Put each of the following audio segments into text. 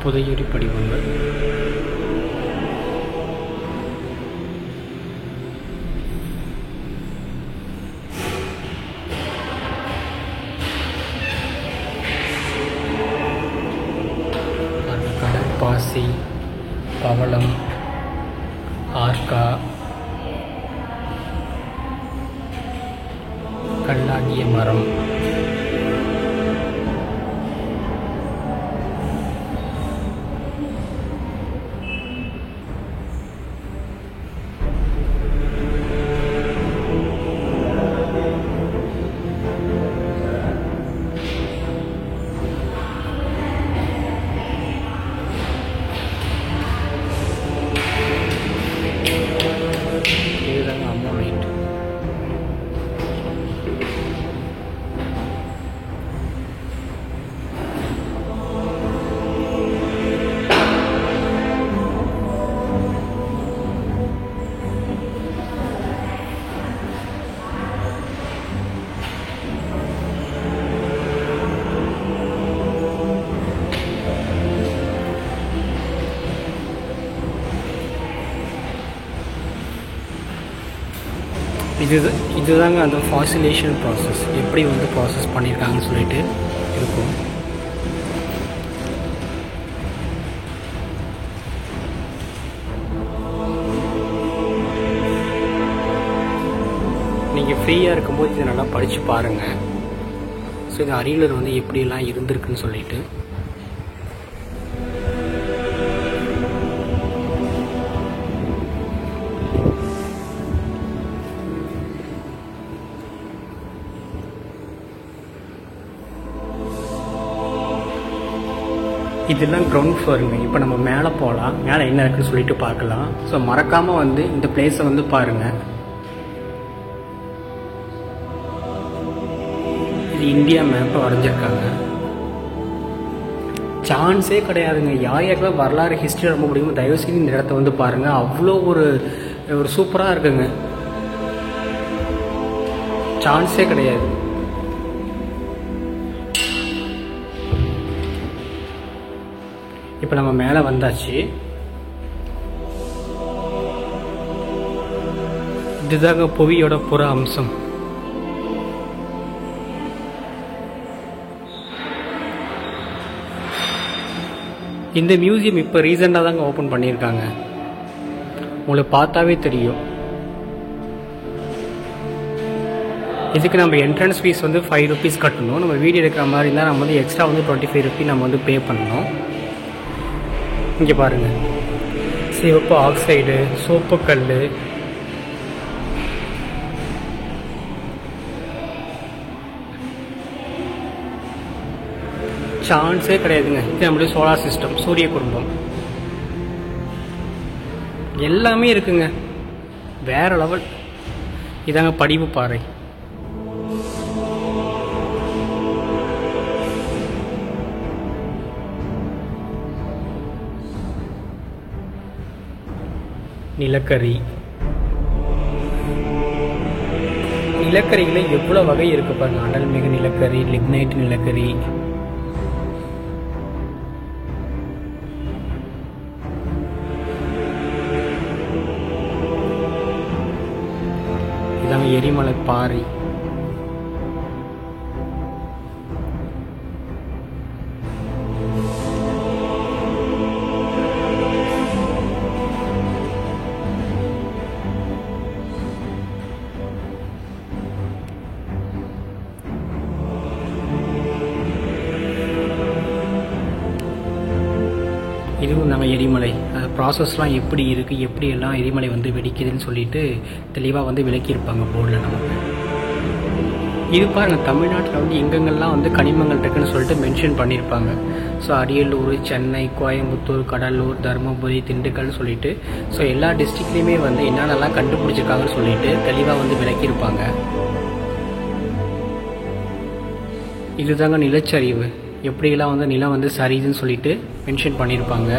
புதையுரி படிவங்கள். கடற்பாசி, பவளம், ஆர்கா, கல்லாகிய மரம், இதுதாங்க அம்மோனைட். இதுதாங்க அந்த ஃபாசிலேஷன் ப்ராசஸ், எப்படி வந்து ப்ராசஸ் பண்ணியிருக்காங்கன்னு சொல்லிட்டு இருக்கும். நீங்கள் ஃப்ரீயாக இருக்கும்போது இதை நல்லா படித்து பாருங்கள். ஸோ இந்த அரியலூர் வந்து எப்படியெல்லாம் இருந்திருக்குன்னு சொல்லிட்டு. இதெல்லாம் கிரவுண்ட் ஃப்ளோருங்க. இப்போ நம்ம மேலே போகலாம், மேலே என்ன இருக்குன்னு சொல்லிட்டு பார்க்கலாம். ஸோ மறக்காமல் வந்து இந்த பிளேஸை வந்து பாருங்கள். இது இந்தியா மேப்பை வரைஞ்சிருக்காங்க. சான்ஸே கிடையாதுங்க. யாருக்கெல்லாம் வரலாறு ஹிஸ்ட்ரி ரொம்ப பிடிக்கும், தயவுசெய்து இந்த இடத்த வந்து பாருங்கள். அவ்வளோ ஒரு சூப்பராக இருக்குங்க. சான்ஸே கிடையாது. இப்போ நம்ம மேலே வந்தாச்சு. இதுதாங்க புவியோட புற அம்சம். இந்த மியூசியம் இப்போ ரீசெண்டாக தாங்க ஓப்பன் பண்ணியிருக்காங்க. உங்களுக்கு பார்த்தாவே தெரியும். இதுக்கு நம்ம என்ட்ரன்ஸ் ஃபீஸ் வந்து 5 rupees கட்டணும். நம்ம வீடியோ எடுக்கிற மாதிரி இருந்தால் நம்ம வந்து எக்ஸ்ட்ரா வந்து 25 rupees நம்ம வந்து பே பண்ணணும். இங்கே பாருங்கள், சிவப்பு ஆக்சைடு, சோப்புக்கல், சான்ஸே கிடையாதுங்க. இது நம்மளுடைய சோலார் சிஸ்டம், சூரிய குடும்பம், எல்லாமே இருக்குங்க. வேற லெவல். இதாங்க படிவு பாறை. நிலக்கரி. நிலக்கரியில் எவ்வளோ வகை இருக்கு பாருங்க. அனல்மிகு நிலக்கரி, லிக்னைட் நிலக்கரி, இதாங்க எரிமலை பாறை. இதுவும் நாங்கள் எரிமலை ப்ராசஸ்லாம் எப்படி இருக்குது, எப்படி எல்லாம் எரிமலை வந்து வெடிக்குதுன்னு சொல்லிட்டு தெளிவாக வந்து விளக்கியிருப்பாங்க போர்டில் நமக்கு. இது பாருங்கள், தமிழ்நாட்டில் வந்து எங்கெங்கெல்லாம் வந்து கனிமங்கள் இருக்குன்னு சொல்லிட்டு மென்ஷன் பண்ணியிருப்பாங்க. ஸோ அரியலூர், சென்னை, கோயம்புத்தூர், கடலூர், தருமபுரி, திண்டுக்கல்னு சொல்லிட்டு ஸோ எல்லா டிஸ்ட்ரிக்ட்லேயுமே வந்து என்னென்னலாம் கண்டுபிடிச்சிருக்காங்கன்னு சொல்லிட்டு தெளிவாக வந்து விளக்கியிருப்பாங்க. இதுதாங்க நிலச்சரிவு, எப்படியெல்லாம் வந்து நிலம் வந்து சரிதுன்னு சொல்லிட்டு மென்ஷன் பண்ணியிருப்பாங்க.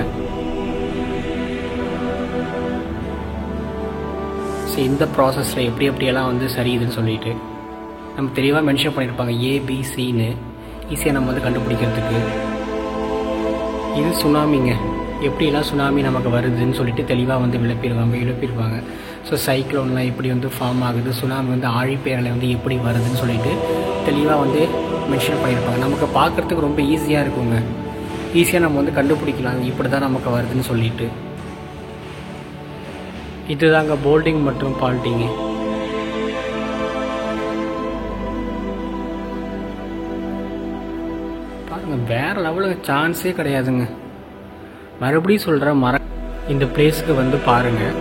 ஸோ இந்த ப்ராசஸில் எப்படியெல்லாம் வந்து சரிதுன்னு சொல்லிட்டு நம்ம தெளிவாக மென்ஷன் பண்ணியிருப்பாங்க. ஏபிசின்னு ஈஸியாக நம்ம வந்து கண்டுபிடிக்கிறதுக்கு. இது சுனாமிங்க. எப்படிலாம் சுனாமி நமக்கு வருதுன்னு சொல்லிட்டு தெளிவாக வந்து விளப்பியிருப்பாங்க. ஸோ சைக்ளோன்லாம் எப்படி வந்து ஃபார்ம் ஆகுது, சுனாமி வந்து ஆழிப்பேரலை வந்து எப்படி வருதுன்னு சொல்லிட்டு தெளிவாக வந்து மென்ஷன் பண்ணியிருப்பாங்க. நமக்கு பார்க்குறதுக்கு ரொம்ப ஈஸியாக இருக்குங்க. ஈஸியாக நம்ம வந்து கண்டுபிடிக்கலாம் இப்படி தான் நமக்கு வருதுன்னு சொல்லிட்டு. இதுதாங்க போல்டிங் மற்றும் பால்ட்டிங்கு. பாருங்கள், வேறு லெவலுக்கு சான்ஸே கிடையாதுங்க. மறுபடியும் சொல்கிறேன், இந்த பிளேஸுக்கு வந்து பாருங்கள்.